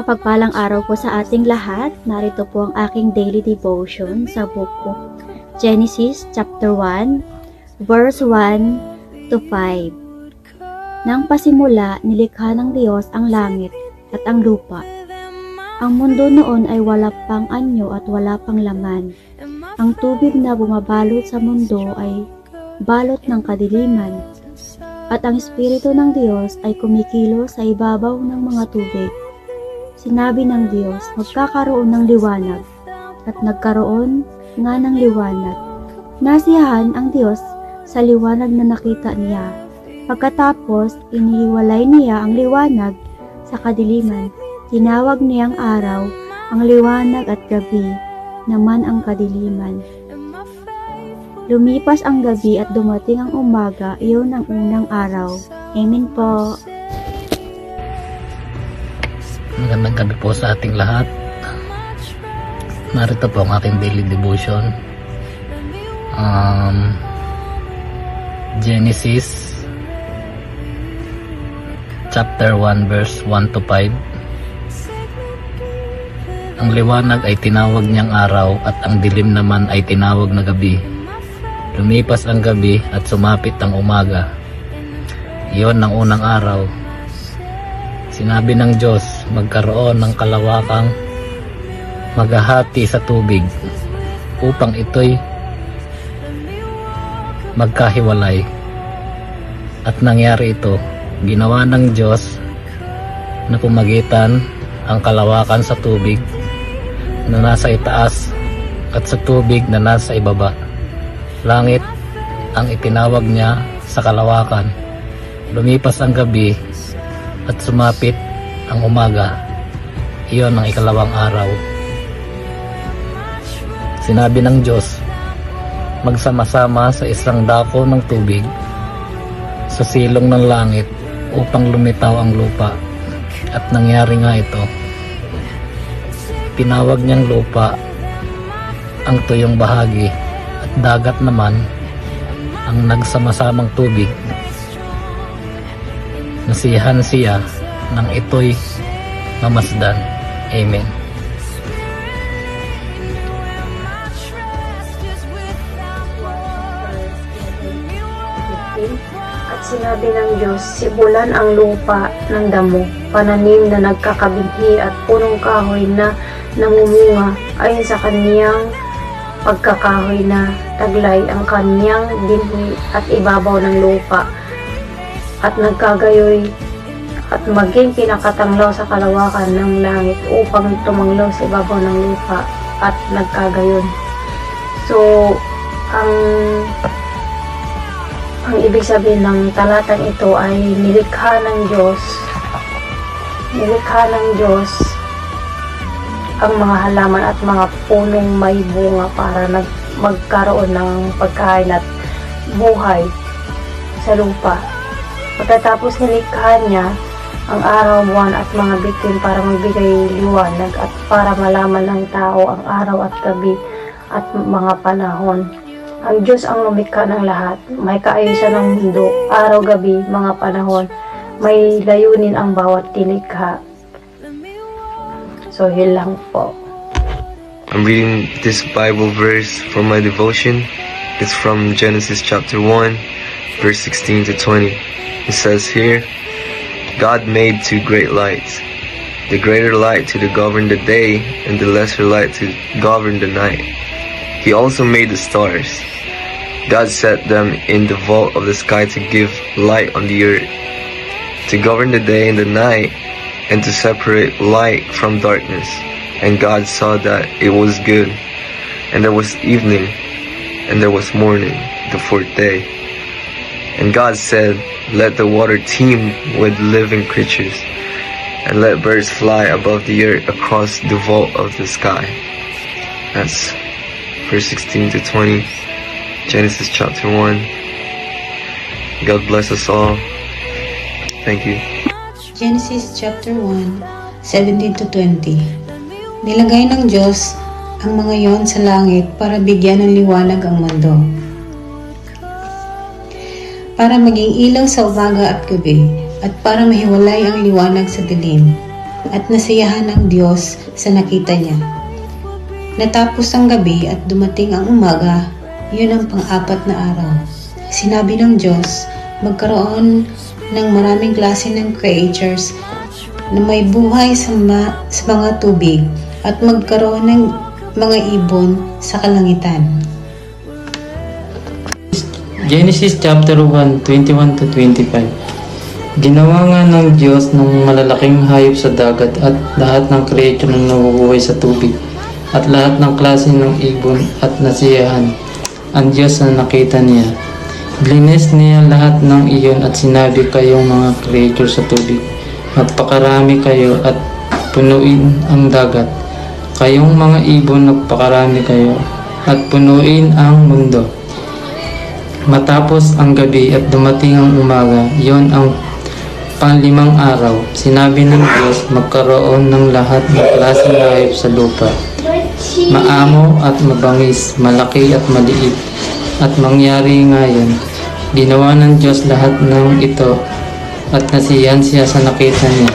Mapagpalang araw po sa ating lahat. Narito po ang aking daily devotion sa book of Genesis chapter 1, verse 1 to 5. Nang pasimula, nilikha ng Diyos ang langit at ang lupa. Ang mundo noon ay wala pang anyo at wala pang laman. Ang tubig na bumabalot sa mundo ay balot ng kadiliman. At ang Espiritu ng Diyos ay kumikilos sa ibabaw ng mga tubig. Sinabi ng Diyos, magkakaroon ng liwanag, at nagkaroon nga ng liwanag. Nasiyahan ang Diyos sa liwanag na nakita niya. Pagkatapos, inihiwalay niya ang liwanag sa kadiliman. Tinawag niyang araw ang liwanag at gabi naman ang kadiliman. Lumipas ang gabi at dumating ang umaga, iyon ang unang araw. Amen po. Magandang gabi po sa ating lahat. Narito po ang aking daily devotion. Genesis chapter 1 verse 1 to 5. Ang liwanag ay tinawag niyang araw at ang dilim naman ay tinawag na gabi. Lumipas ang gabi at sumapit ang umaga. Iyon ang unang araw. Sinabi ng Diyos, magkaroon ng kalawakang maghahati sa tubig upang ito'y magkahiwalay. At nangyari ito, ginawa ng Diyos na pumagitan ang kalawakan sa tubig na nasa itaas at sa tubig na nasa ibaba. Langit ang itinawag niya sa kalawakan. Lumipas ang gabi at sumapit ang umaga. Iyon ang ikalawang araw. Sinabi ng Diyos, magsama-sama sa isang dako ng tubig sa silong ng langit upang lumitaw ang lupa. At nangyari nga ito. Tinawag niyang lupa ang tuyong bahagi at dagat naman ang nagsama-samang tubig. Nasiyahan siya nang ito'y mamasdan. Amen. At sinabi ng Diyos, sibulan ang lupa ng damo, pananim na nagkakabinhi at punong kahoy na namumunga ayon sa kaniyang pagkakahoy na taglay ang kaniyang binhi at ibabaw ng lupa. At nagkagayoy at maging pinakatanglaw sa kalawakan ng langit upang tumanglaw sa ibabaw ng lupa at nagkagayon. So, ang ibig sabihin ng talatang ito ay nilikha ng Diyos ang mga halaman at mga punong may bunga para magkaroon ng pagkain at buhay sa lupa. Pagkatapos nilikha niya ang araw, buwan at mga bituin para magbigay liwanag at para malaman ng tao ang araw at gabi at mga panahon. Ang Diyos ang lumikha ng lahat. May kaayusan ng mundo, araw-gabi, mga panahon. May layunin ang bawat tilikha. So, yun lang po. I'm reading this Bible verse for my devotion. It's from Genesis chapter 1, verse 16 to 20. It says here, God made two great lights, the greater light to govern the day and the lesser light to govern the night. He also made the stars. God set them in the vault of the sky to give light on the earth, to govern the day and the night, and to separate light from darkness. And God saw that it was good. And there was evening, and there was morning, the fourth day. And God said, let the water teem with living creatures, and let birds fly above the earth across the vault of the sky. That's verse 16 to 20, Genesis chapter 1. God bless us all. Thank you. Genesis chapter 1, 17 to 20. Nilagay ng Diyos ang mga yon sa langit para bigyan ng liwanag ang mundo, para maging ilaw sa umaga at gabi, at para mahiwalay ang liwanag sa dilim. at nasiyahan ang Diyos sa nakita niya. Natapos ang gabi at dumating ang umaga, yun ang pang-apat na araw. Sinabi ng Diyos, magkaroon ng maraming klase ng creatures na may buhay sa mga tubig at magkaroon ng mga ibon sa kalangitan. Genesis chapter 1, 21 to 25. Ginawa nga ng Diyos ng malalaking hayop sa dagat at lahat ng creature na nabubuhay sa tubig at lahat ng klase ng ibon at nasiyahan ang Diyos na nakita niya. Blinis niya lahat ng iyon at sinabi, kayong mga creature sa tubig, magpakarami kayo at punuin ang dagat. Kayong mga ibon, magpakarami kayo at punuin ang mundo. Matapos ang gabi at dumating ang umaga, yon ang pang-5 araw. Sinabi ng Diyos, magkaroon ng lahat ng klaseng hayop sa lupa, maamo at mabangis, malaki at maliit. At mangyari ngayon, ginawa ng Diyos lahat ng ito at nasiyahan siya sa nakita niya.